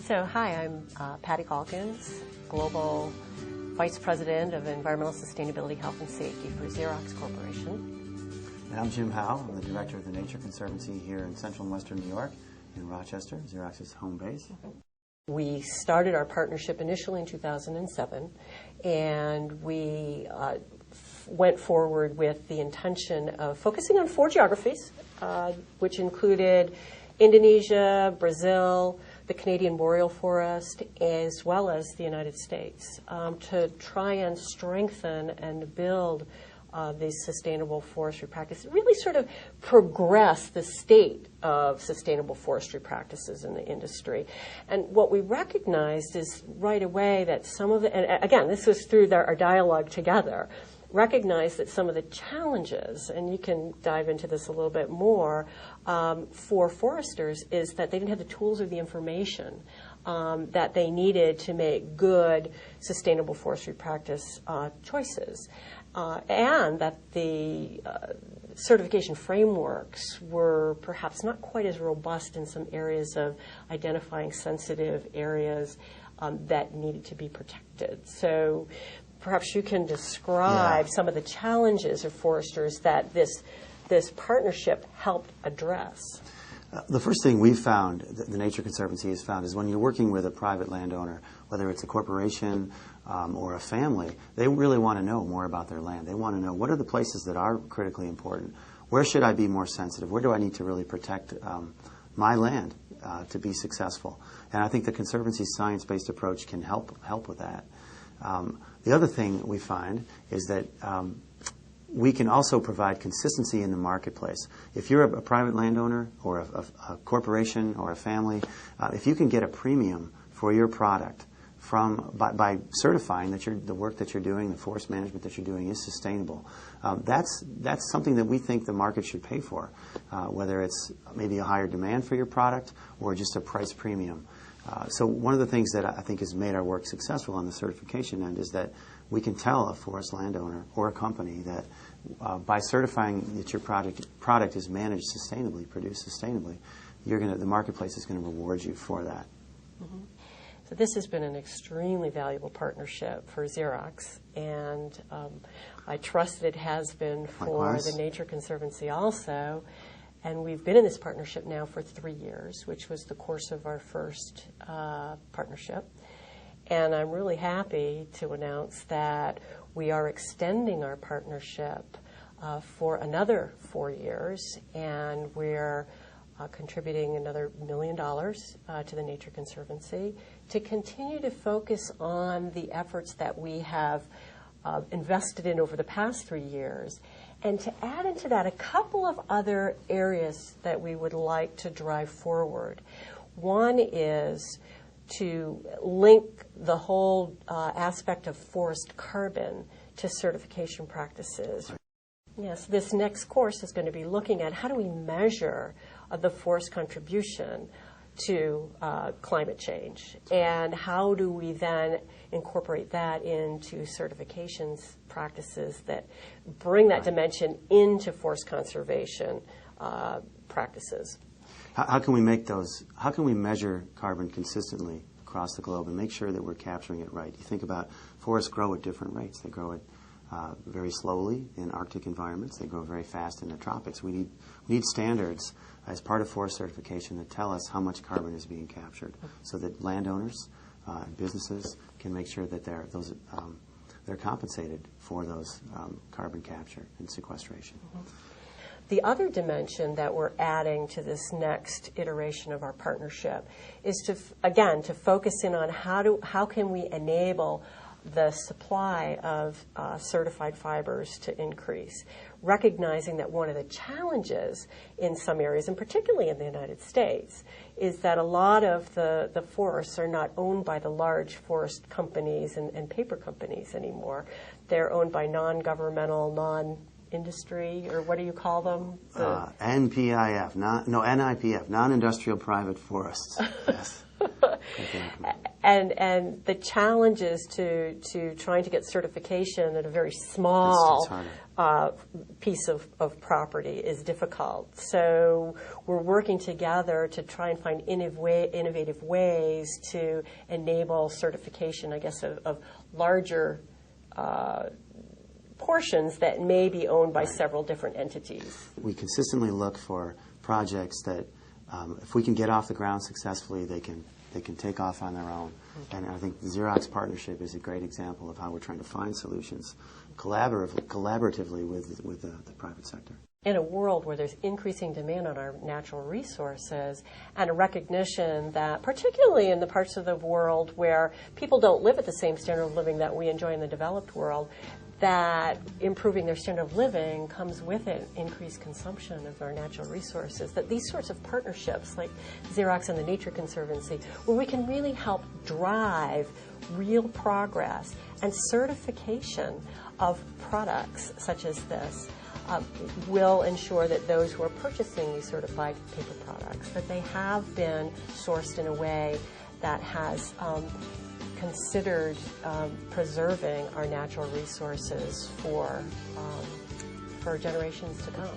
So hi, I'm Patty Calkins, Global Vice President of Environmental Sustainability, Health and Safety for Xerox Corporation. And I'm Jim Howe. I'm the Director of the Nature Conservancy here in central and western New York in Rochester, Xerox's home base. We started our partnership initially in 2007, and we went forward with the intention of focusing on 4 geographies, which included Indonesia, Brazil, the Canadian boreal forest, as well as the United States, to try and strengthen and build these sustainable forestry practices, really sort of progress the state of sustainable forestry practices in the industry. And what we recognized is right away that some of the, and again, this was through our dialogue together, recognized that some of the challenges, and you can dive into this a little bit more, for foresters is that they didn't have the tools or the information that they needed to make good sustainable forestry practice choices. And that the certification frameworks were perhaps not quite as robust in some areas of identifying sensitive areas that needed to be protected. So perhaps you can describe some of the challenges of foresters that this partnership helped address. The first thing we've found, the Nature Conservancy has found, is when you're working with a private landowner, whether it's a corporation or a family, they really want to know more about their land. They want to know, what are the places that are critically important? Where should I be more sensitive? Where do I need to really protect my land to be successful? And I think the Conservancy's science-based approach can help with that. The other thing we find is that we can also provide consistency in the marketplace. If you're a private landowner or a corporation or a family, if you can get a premium for your product by certifying that the work that you're doing, the forest management that you're doing is sustainable, that's something that we think the market should pay for, whether it's maybe a higher demand for your product or just a price premium. So one of the things that I think has made our work successful on the certification end is that we can tell a forest landowner or a company that by certifying that your product is managed sustainably, produced sustainably, the marketplace is going to reward you for that. Mm-hmm. So this has been an extremely valuable partnership for Xerox, and I trust that it has been for Likewise. the Nature Conservancy also. And we've been in this partnership now for 3 years, which was the course of our first partnership. And I'm really happy to announce that we are extending our partnership for another 4 years, and we're contributing another $1 million to the Nature Conservancy to continue to focus on the efforts that we have invested in over the past 3 years, and to add into that a couple of other areas that we would like to drive forward. One is to link the whole aspect of forest carbon to certification practices. Yes, this next course is going to be looking at how do we measure the forest contribution to climate change, and how do we then incorporate that into certifications practices that bring that dimension into forest conservation practices. How can we measure carbon consistently across the globe and make sure that we're capturing it right? You think about forests grow at different rates. They grow at very slowly in Arctic environments. They grow very fast in the tropics. We need standards as part of forest certification that tell us how much carbon is being captured, so that landowners and businesses can make sure that they're compensated for those carbon capture and sequestration. Mm-hmm. The other dimension that we're adding to this next iteration of our partnership is to focus in on how can we enable the supply of certified fibers to increase, recognizing that one of the challenges in some areas, and particularly in the United States, is that a lot of the forests are not owned by the large forest companies and paper companies anymore. They're owned by non-governmental, non-industry, or what do you call them? NIPF, non-industrial private forests. Yes. And the challenges to trying to get certification at a very small piece of property is difficult. So we're working together to try and find innovative ways to enable certification, I guess, of larger portions that may be owned by several different entities. We consistently look for projects that, if we can get off the ground successfully, they can take off on their own. And I think the Xerox partnership is a great example of how we're trying to find solutions collaboratively with the private sector. In a world where there's increasing demand on our natural resources and a recognition that, particularly in the parts of the world where people don't live at the same standard of living that we enjoy in the developed world, that improving their standard of living comes with it increased consumption of our natural resources, that these sorts of partnerships like Xerox and the Nature Conservancy, where we can really help drive real progress and certification of products such as this, will ensure that those who are purchasing these certified paper products, that they have been sourced in a way that has considered preserving our natural resources for generations to come.